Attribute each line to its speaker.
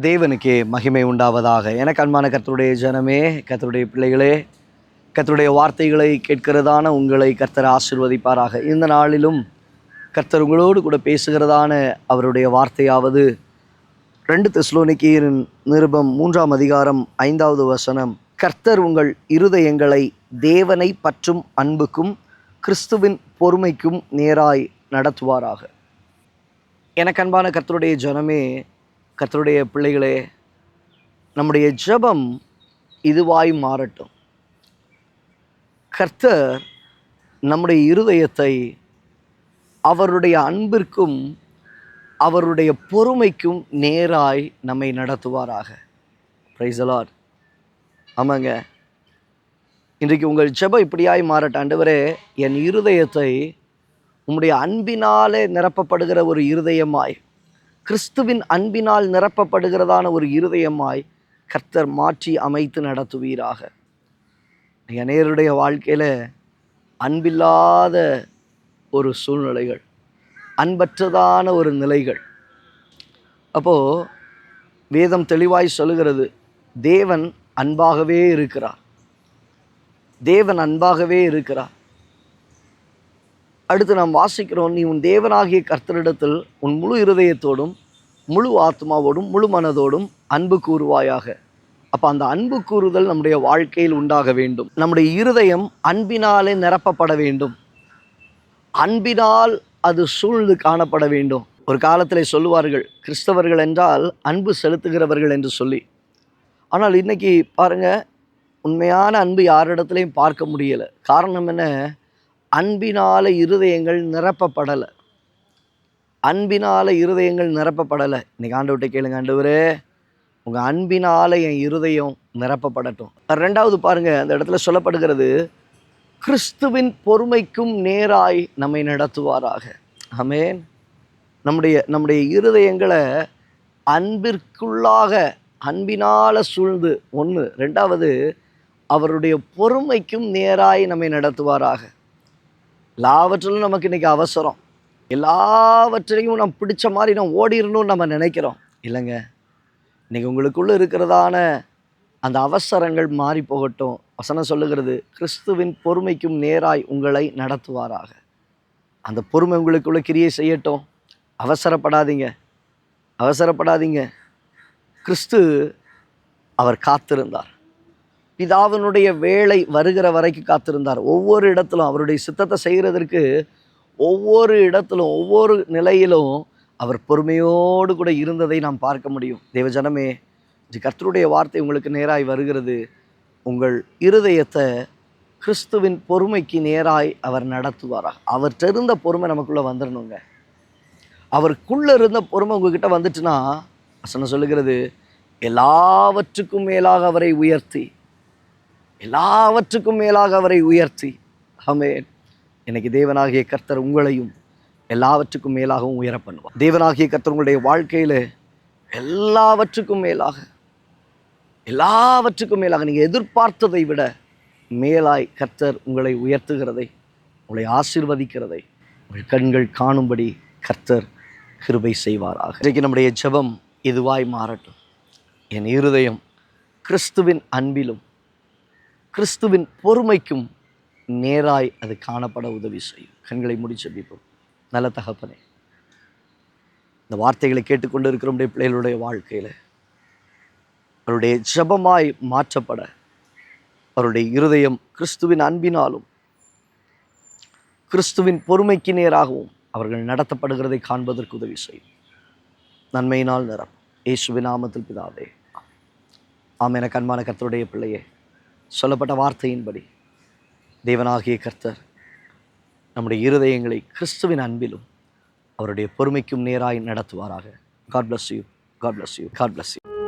Speaker 1: தேவனுக்கே மகிமை உண்டாவதாக. எனக்கு அன்பான கர்த்தருடைய ஜனமே, கர்த்தருடைய பிள்ளைகளே, கர்த்தருடைய வார்த்தைகளை கேட்கிறதான உங்களை கர்த்தர் ஆசீர்வதிப்பாராக. இந்த நாளிலும் கர்த்தர் உங்களோடு கூட பேசுகிறதான அவருடைய வார்த்தையாவது 2 தெசலோனிக்கேயரின் நிருபம் 3ஆம் அதிகாரம் 5வது வசனம். கர்த்தர் உங்கள் இருதயங்களை தேவனை பற்றும் அன்புக்கும் கிறிஸ்துவின் பொறுமைக்கும் நேராய் நடத்துவாராக. எனக்கு அன்பான கர்த்தருடைய ஜனமே, கர்த்தருடைய பிள்ளைகளே, நம்முடைய ஜெபம் இதுவாய் மாறட்டும். கர்த்தர் நம்முடைய இருதயத்தை அவருடைய அன்பிற்கும் அவருடைய பொறுமைக்கும் நேராய் நம்மை நடத்துவாராக. Praise the Lord. ஆமாங்க, இன்றைக்கு உங்கள் ஜெபம் இப்படியாய் மாறட்டும். ஆண்டவரே, என் இருதயத்தை உம்முடைய அன்பினாலே நிரப்பப்படுகிற ஒரு இருதயமாய், கிறிஸ்துவின் அன்பினால் நிரப்பப்படுகிறதான ஒரு இருதயமாய் கர்த்தர் மாற்றி அமைத்து நடத்துவீராக. அநேகருடைய வாழ்க்கையில் அன்பில்லாத ஒரு சூழ்நிலைகள், அன்பற்றதான ஒரு நிலைகள். அப்போது வேதம் தெளிவாய் சொல்லுகிறது, தேவன் அன்பாகவே இருக்கிறார். தேவன் அன்பாகவே இருக்கிறார். அடுத்து நாம் வாசிக்கிறோம், நீ உன் தேவனாகிய கர்த்தரிடத்தில் உன் முழு இருதயத்தோடும் முழு ஆத்மாவோடும் முழு மனதோடும் அன்பு கூறுவாயாக. அப்போ அந்த அன்பு கூறுதல் நம்முடைய வாழ்க்கையில் உண்டாக வேண்டும். நம்முடைய இருதயம் அன்பினாலே நிரப்பப்பட வேண்டும். அன்பினால் அது சூழ்ந்து காணப்பட வேண்டும். ஒரு காலத்தில் சொல்லுவார்கள், கிறிஸ்தவர்கள் என்றால் அன்பு செலுத்துகிறவர்கள் என்று சொல்லி. ஆனால் இன்னைக்கு பாருங்கள், உண்மையான அன்பு யாரிடத்துலையும் பார்க்க முடியலை. காரணம் என்ன? அன்பினால இருதயங்கள் நிரப்பப்படலை. அன்பினால இருதயங்கள் நிரப்பப்படலை. இன்னைக்கு ஆண்டவர்கிட்ட கேளுங்க, ஆண்டவரே உங்கள் அன்பினால என் இருதயம் நிரப்பப்படட்டும். 2வது பாருங்க, அந்த இடத்துல சொல்லப்படுகிறது, கிறிஸ்துவின் பொறுமைக்கும் நேராய் நம்மை நடத்துவாராக. ஆமென். நம்முடைய இருதயங்களை அன்பிற்குள்ளாக அன்பினால சூழ்ந்து 1. 2வது அவருடைய பொறுமைக்கும் நேராய் நம்மை நடத்துவாராக. எல்லாவற்றிலும் நமக்கு இன்றைக்கி அவசரம். எல்லாவற்றையும் நம்ம பிடிச்ச மாதிரி நம்ம ஓடிடணும்னு நம்ம நினைக்கிறோம். இல்லைங்க, இன்றைக்கி உங்களுக்குள்ளே இருக்கிறதான அந்த அவசரங்கள் மாறி போகட்டும். வசனம் சொல்லுகிறது, கிறிஸ்துவின் பொறுமைக்கும் நேராய் உங்களை நடத்துவாராக. அந்த பொறுமை உங்களுக்குள்ளே கிரியை செய்யட்டும். அவசரப்படாதீங்க, அவசரப்படாதீங்க. கிறிஸ்து அவர் காத்திருந்தார். பிதாவினுடைய வேலை வருகிற வரைக்கும் காத்திருந்தார். ஒவ்வொரு இடத்திலும் அவருடைய சித்தத்தை செய்கிறதற்கு ஒவ்வொரு இடத்திலும் ஒவ்வொரு நிலையிலும் அவர் பொறுமையோடு கூட இருந்ததை நாம் பார்க்க முடியும். தேவஜனமே, கர்த்தருடைய வார்த்தை உங்களுக்கு நேராய் வருகிறது. உங்கள் இருதயத்தை கிறிஸ்துவின் பொறுமைக்கு நேராய் அவர் நடத்துவாராக. அவர்கிட்ட இருந்த பொறுமை நமக்குள்ளே வந்துடணுங்க. அவருக்குள்ளே இருந்த பொறுமை உங்ககிட்ட வந்துட்டுன்னா, வசனம் சொல்லுகிறது, எல்லாவற்றுக்கும் மேலாக அவரை உயர்த்தி, எல்லாவற்றுக்கும் மேலாக அவரை உயர்த்தி. ஆமென். இன்னைக்கு தேவனாகிய கர்த்தர் உங்களையும் எல்லாவற்றுக்கும் மேலாகவும் உயர பண்ணுவார். தேவனாகிய கர்த்தர் உங்களுடைய வாழ்க்கையில் எல்லாவற்றுக்கும் மேலாக, எல்லாவற்றுக்கும் மேலாக நீங்கள் எதிர்பார்த்ததை விட மேலாய் கர்த்தர் உங்களை உயர்த்துகிறதை, உங்களை ஆசீர்வதிக்கிறதை உங்கள் கண்கள் காணும்படி கர்த்தர் கிருபை செய்வாராக. இன்றைக்கு நம்முடைய ஜெபம் இதுவாய் மாறட்டும். என் இருதயம் கிறிஸ்துவின் அன்பிலும் கிறிஸ்துவின் பொறுமைக்கும் நேராய் அது காணப்பட உதவி செய்யும். கண்களை மூடி ஜெபிப்போம். நல்ல தகப்பனே, இந்த வார்த்தைகளை கேட்டுக்கொண்டு இருக்கிற நம்முடைய பிள்ளைகளுடைய வாழ்க்கையில் அவருடைய ஜெபமாய் மாற்றப்பட, அவருடைய இருதயம் கிறிஸ்துவின் அன்பினாலும் கிறிஸ்துவின் பொறுமைக்கு நேராகவும் அவர்கள் நடத்தப்படுகிறதை காண்பதற்கு உதவி செய்யும். நன்மையினால் நிறம் இயேசுவின் நாமத்தில் பிதாவே, ஆமென். எனக்கு அன்பான கர்த்தருடைய பிள்ளையே, சொல்லப்பட்ட வார்த்தையின்படி தேவனாகிய கர்த்தர் நம்முடைய இருதயங்களை கிறிஸ்துவின் அன்பிலும் அவருடைய பொறுமைக்கும் நேராய் நடத்துவாராக. God bless you. God bless you. God bless you.